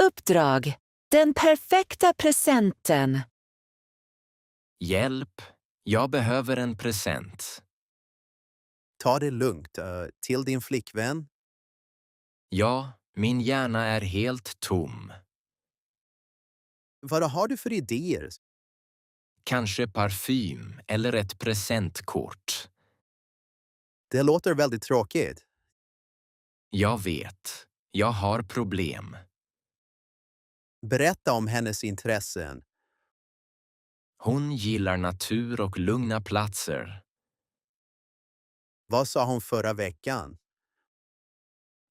uppdrag. Den perfekta presenten. Hjälp, jag behöver en present. Ta det lugnt. Till din flickvän. Ja, min hjärna är helt tom. Vad har du för idéer? Kanske parfym eller ett presentkort. Det låter väldigt tråkigt. Jag vet, jag har problem. Berätta om hennes intressen. Hon gillar natur och lugna platser. Vad sa hon förra veckan?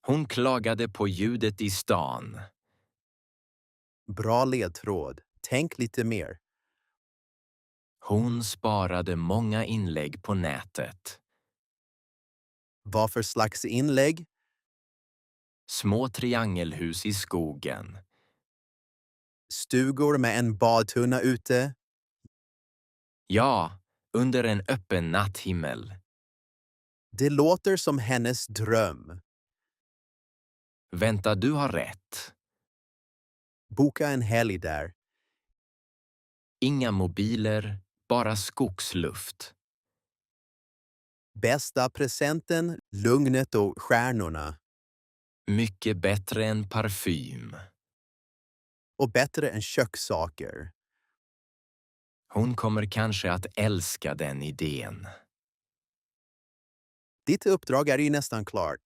Hon klagade på ljudet i stan. Bra ledtråd. Tänk lite mer. Hon sparade många inlägg på nätet. Vad för slags inlägg? Små triangelhus i skogen. Stugor med en badtunna ute? Ja, under en öppen natthimmel. Det låter som hennes dröm. Vänta, du har rätt. Boka en helg där. Inga mobiler, bara skogsluft. Bästa presenten, lugnet och stjärnorna. Mycket bättre än parfym. Och bättre än kökssaker. Hon kommer kanske att älska den idén. Ditt uppdrag är ju nästan klart.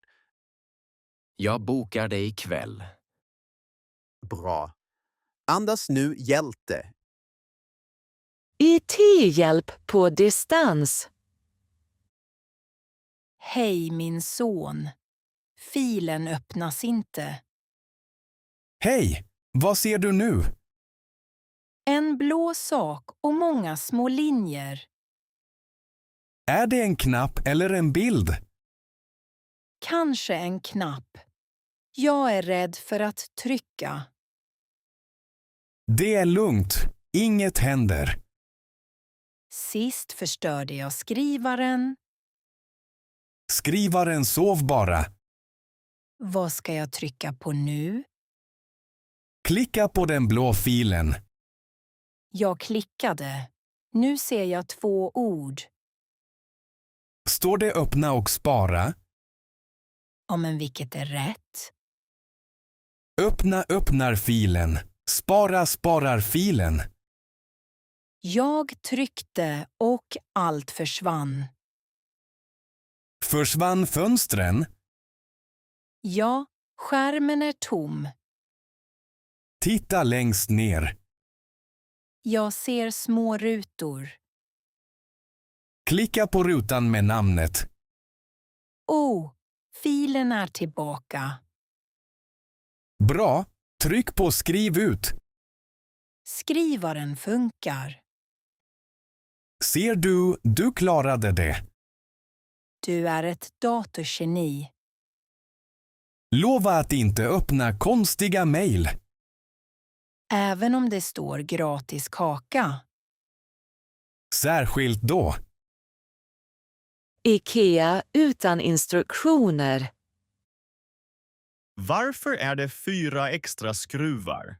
Jag bokar dig ikväll. Bra. Andas nu, hjälte. IT-hjälp på distans. Hej min son. Filen öppnas inte. Hej! Vad ser du nu? En blå sak och många små linjer. Är det en knapp eller en bild? Kanske en knapp. Jag är rädd för att trycka. Det är lugnt. Inget händer. Sist förstörde jag skrivaren. Skrivaren sov bara. Vad ska jag trycka på nu? Klicka på den blå filen. Jag klickade. Nu ser jag 2 ord. Står det öppna och spara? Ja, men vilket är rätt? Öppna öppnar filen. Spara sparar filen. Jag tryckte och allt försvann. Försvann fönstren? Ja, skärmen är tom. Titta längst ner. Jag ser små rutor. Klicka på rutan med namnet. Oh, filen är tillbaka. Bra. Tryck på skriv ut. Skrivaren funkar. Ser du, du klarade det. Du är ett datorgeni. Lova att inte öppna konstiga mejl. Även om det står gratis kaka. Särskilt då. IKEA utan instruktioner. Varför är det 4 extra skruvar?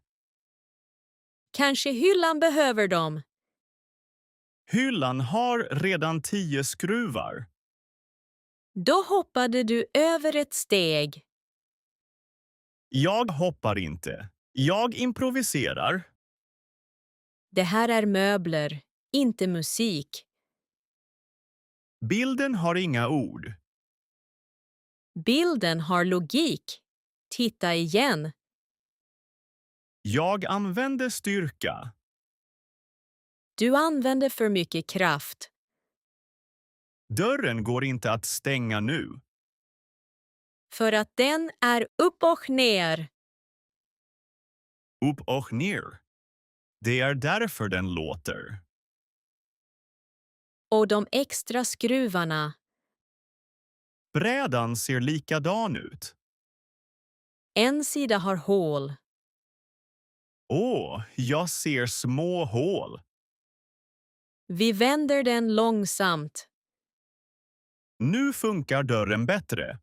Kanske hyllan behöver dem. Hyllan har redan 10 skruvar. Då hoppade du över ett steg. Jag hoppar inte. Jag improviserar. Det här är möbler, inte musik. Bilden har inga ord. Bilden har logik. Titta igen. Jag använder styrka. Du använder för mycket kraft. Dörren går inte att stänga nu. För att den är upp och ner. Upp och ner. Det är därför den låter. Och de extra skruvarna. Brädan ser likadan ut. En sida har hål. Åh, jag ser små hål. Vi vänder den långsamt. Nu funkar dörren bättre.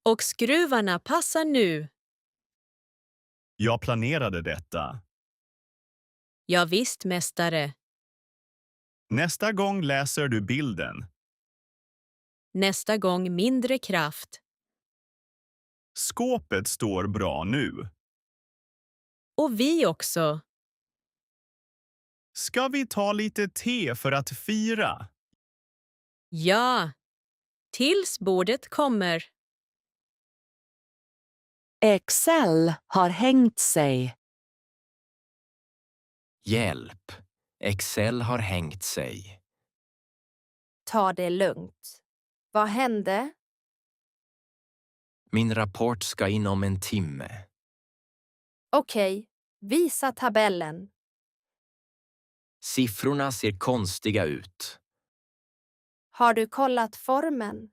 Och skruvarna passar nu. Jag planerade detta. Ja visst, mästare. Nästa gång läser du bilden. Nästa gång mindre kraft. Skåpet står bra nu. Och vi också. Ska vi ta lite te för att fira? Ja. Tills bordet kommer. Excel har hängt sig. Hjälp! Excel har hängt sig. Ta det lugnt. Vad hände? Min rapport ska in om en timme. Okej, visa tabellen. Siffrorna ser konstiga ut. Har du kollat formen?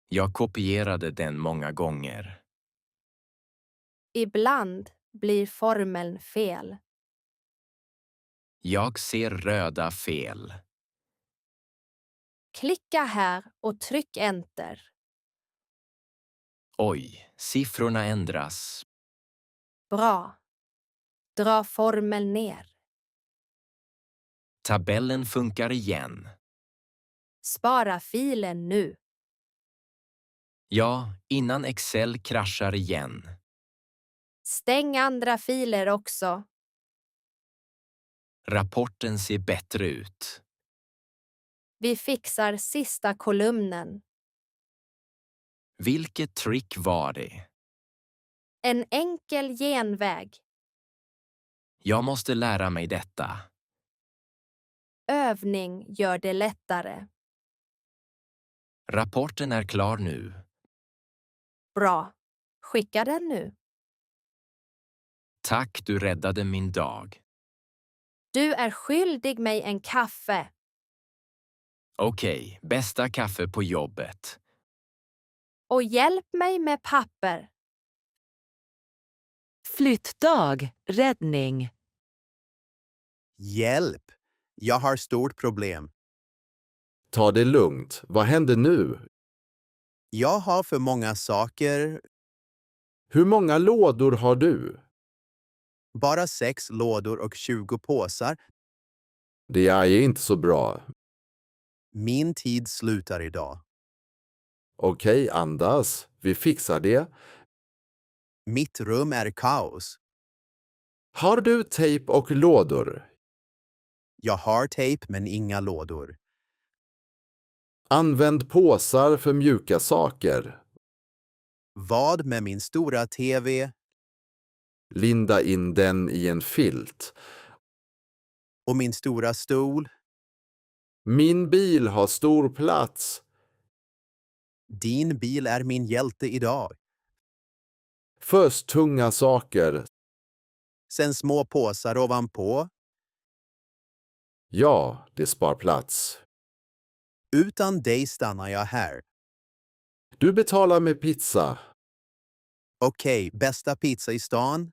Jag kopierade den många gånger. Ibland blir formeln fel. Jag ser röda fel. Klicka här och tryck enter. Oj, siffrorna ändras. Bra. Dra formel ner. Tabellen funkar igen. Spara filen nu. Ja, innan Excel kraschar igen. Stäng andra filer också. Rapporten ser bättre ut. Vi fixar sista kolumnen. Vilket trick var det? En enkel genväg. Jag måste lära mig detta. Övning gör det lättare. Rapporten är klar nu. Bra. Skicka den nu. Tack, du räddade min dag. Du är skyldig mig en kaffe. Okej, bästa kaffe på jobbet. Och hjälp mig med papper. Flyttdag, räddning. Hjälp! Jag har stort problem. Ta det lugnt. Vad händer nu? Jag har för många saker. Hur många lådor har du? Bara 6 lådor och 20 påsar. Det är inte så bra. Min tid slutar idag. Okej, andas. Vi fixar det. Mitt rum är kaos. Har du tejp och lådor? Jag har tejp men inga lådor. Använd påsar för mjuka saker. Vad med min stora TV Linda in den i en filt. och min stora stol? Min bil har stor plats. Din bil är min hjälte idag. Först tunga saker. Sen små påsar ovanpå. Ja, det spar plats. Utan dig stannar jag här. Du betalar med pizza. Okej, bästa pizza i stan.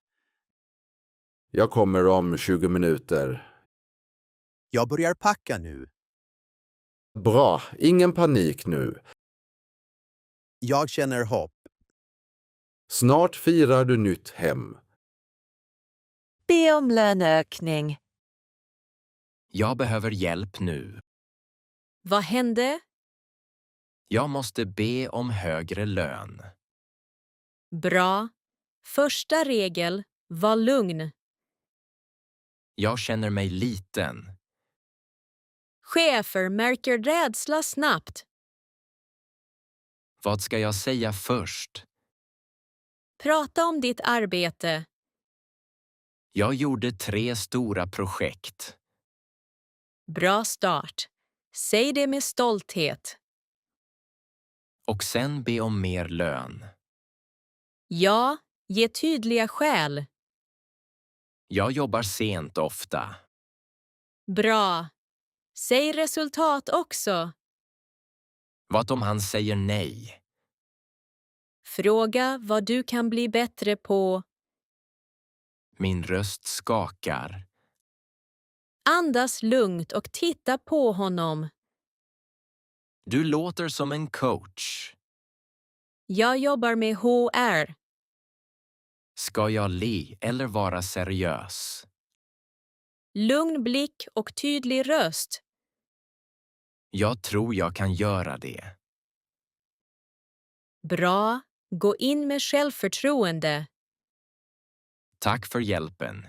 Jag kommer om 20 minuter. Jag börjar packa nu. Bra, ingen panik nu. Jag känner hopp. Snart firar du nytt hem. Be om löneökning. Jag behöver hjälp nu. Vad hände? Jag måste be om högre lön. Bra. Första regel, var lugn. Jag känner mig liten. Chefer märker rädsla snabbt. Vad ska jag säga först? Prata om ditt arbete. Jag gjorde 3 stora projekt. Bra start. Säg det med stolthet. Och sen be om mer lön. Ja, ge tydliga skäl. Jag jobbar sent ofta. Bra. Säg resultat också. Vad om han säger nej? Fråga vad du kan bli bättre på. Min röst skakar. Andas lugnt och titta på honom. Du låter som en coach. Jag jobbar med HR. Ska jag le eller vara seriös? Lugn blick och tydlig röst. Jag tror jag kan göra det. Bra. Gå in med självförtroende. Tack för hjälpen.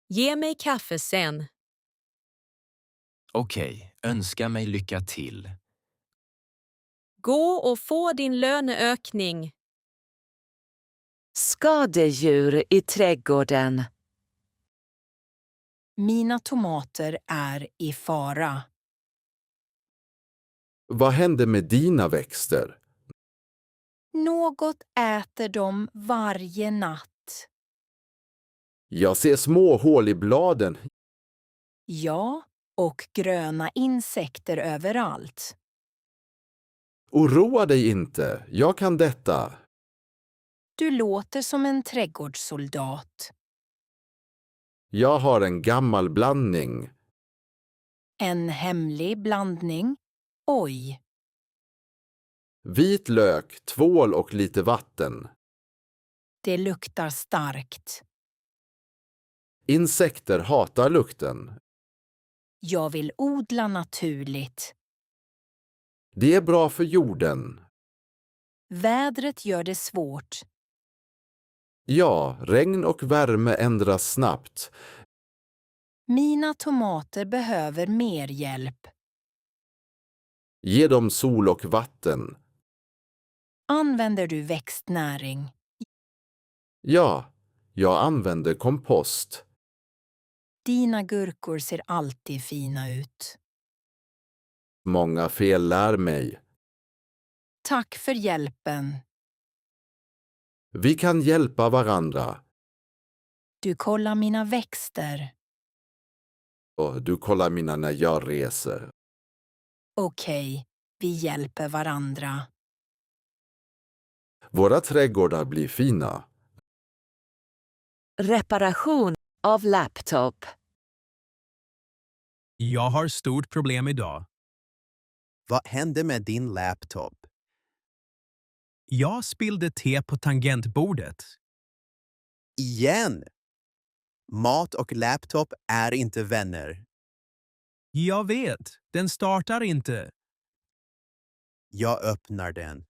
Ge mig kaffe sen. Okej, önska mig lycka till. Gå och få din löneökning. Skadedjur i trädgården. Mina tomater är i fara. Vad hände med dina växter? Något äter dem varje natt. Jag ser små hål i bladen. Ja, och gröna insekter överallt. Oroa dig inte, jag kan detta. Du låter som en trädgårdssoldat. Jag har en gammal blandning. En hemlig blandning. Oj, Vit lök, tvål och lite vatten. det luktar starkt. Insekter hatar lukten. Jag vill odla naturligt. Det är bra för jorden. Vädret gör det svårt. Ja, regn och värme ändras snabbt. Mina tomater behöver mer hjälp. Ge dem sol och vatten. Använder du växtnäring? Ja, jag använder kompost. Dina gurkor ser alltid fina ut. Många fel lär mig. Tack för hjälpen. Vi kan hjälpa varandra. Du kollar mina växter. Och du kollar mina när jag reser. Okej, vi hjälper varandra. Våra trädgårdar blir fina. Reparation av laptop. Jag har stort problem idag. Vad hände med din laptop? Jag spillde te på tangentbordet. Igen! Mat och laptop är inte vänner. Jag vet, den startar inte. Jag öppnar den.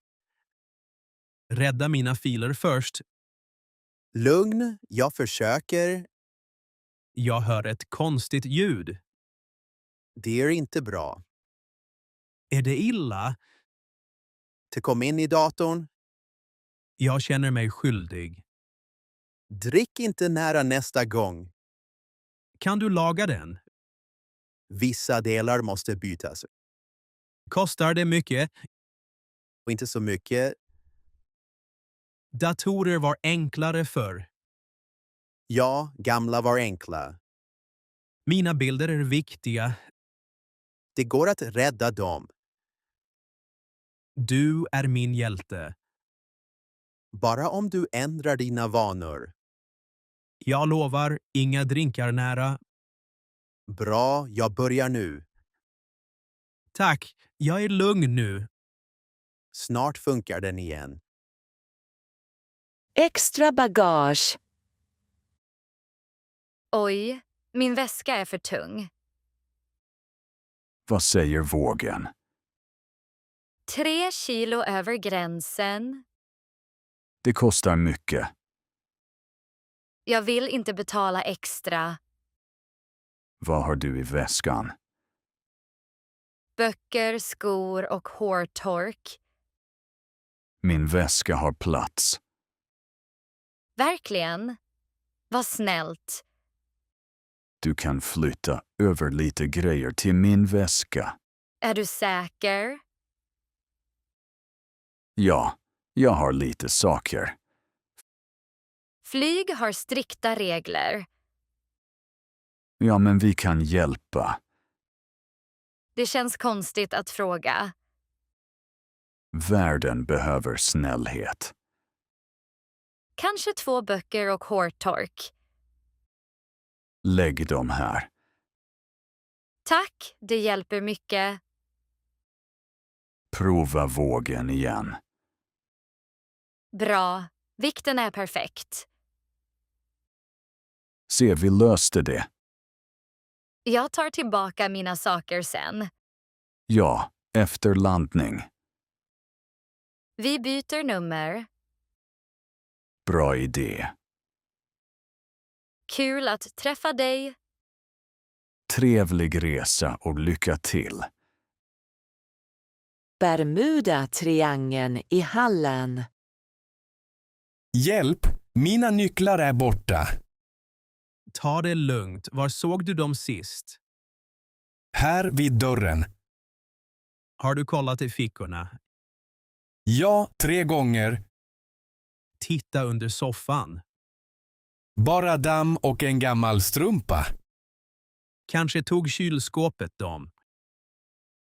Rädda mina filer först. Lugn, jag försöker. Jag hör ett konstigt ljud. Det är inte bra. Är det illa? Det kom in i datorn. Jag känner mig skyldig. Drick inte nära nästa gång. Kan du laga den? Vissa delar måste bytas. Kostar det mycket? Och inte så mycket. Datorer var enklare förr. Ja, gamla var enkla. Mina bilder är viktiga. Det går att rädda dem. Du är min hjälte. Bara om du ändrar dina vanor. Jag lovar, inga drinkar nära. Bra, jag börjar nu. Tack, jag är lugn nu. Snart funkar den igen. Extra bagage. Oj, min väska är för tung. Vad säger vågen? 3 kilo över gränsen. Det kostar mycket. Jag vill inte betala extra. Vad har du i väskan? Böcker, skor och hårtork. Min väska har plats. Verkligen? Vad snällt. Du kan flytta över lite grejer till min väska. Är du säker? Ja, jag har lite saker. Flyg har strikta regler. Ja, men vi kan hjälpa. Det känns konstigt att fråga. Världen behöver snällhet. Kanske 2 böcker och hårtork. Lägg dem här. Tack, det hjälper mycket. Prova vågen igen. Bra, Vikten är perfekt. Se, vi löste det. Jag tar tillbaka mina saker sen. Ja, efter landning. Vi byter nummer. Bra idé. Kul att träffa dig. Trevlig resa och lycka till. Bermuda-triangeln i hallen. Hjälp, mina nycklar är borta. Ta det lugnt. Var såg du dem sist? Här vid dörren. Har du kollat i fickorna? Ja, 3 gånger. Titta under soffan. Bara damm och en gammal strumpa. Kanske tog kylskåpet dem.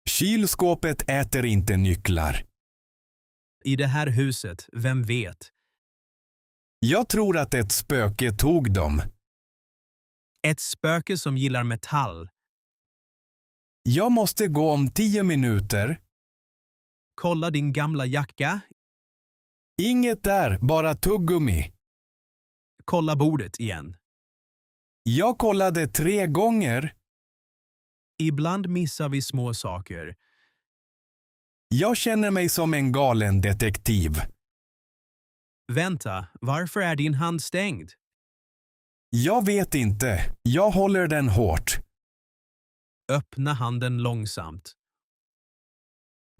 Kylskåpet äter inte nycklar. I det här huset, vem vet? Jag tror att ett spöke tog dem. Ett spöke som gillar metall. Jag måste gå om 10 minuter. Kolla din gamla jacka. Inget där, bara tuggummi. Kolla bordet igen. Jag kollade 3 gånger. Ibland missar vi små saker. Jag känner mig som en galen detektiv. Vänta, varför är din hand stängd? Jag vet inte. Jag håller den hårt. Öppna handen långsamt.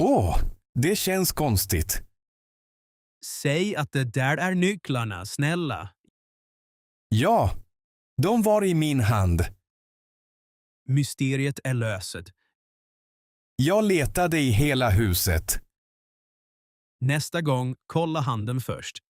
Åh, det känns konstigt. Säg att det där är nycklarna, snälla. Ja, de var i min hand. Mysteriet är löst. Jag letade i hela huset. Nästa gång, kolla handen först.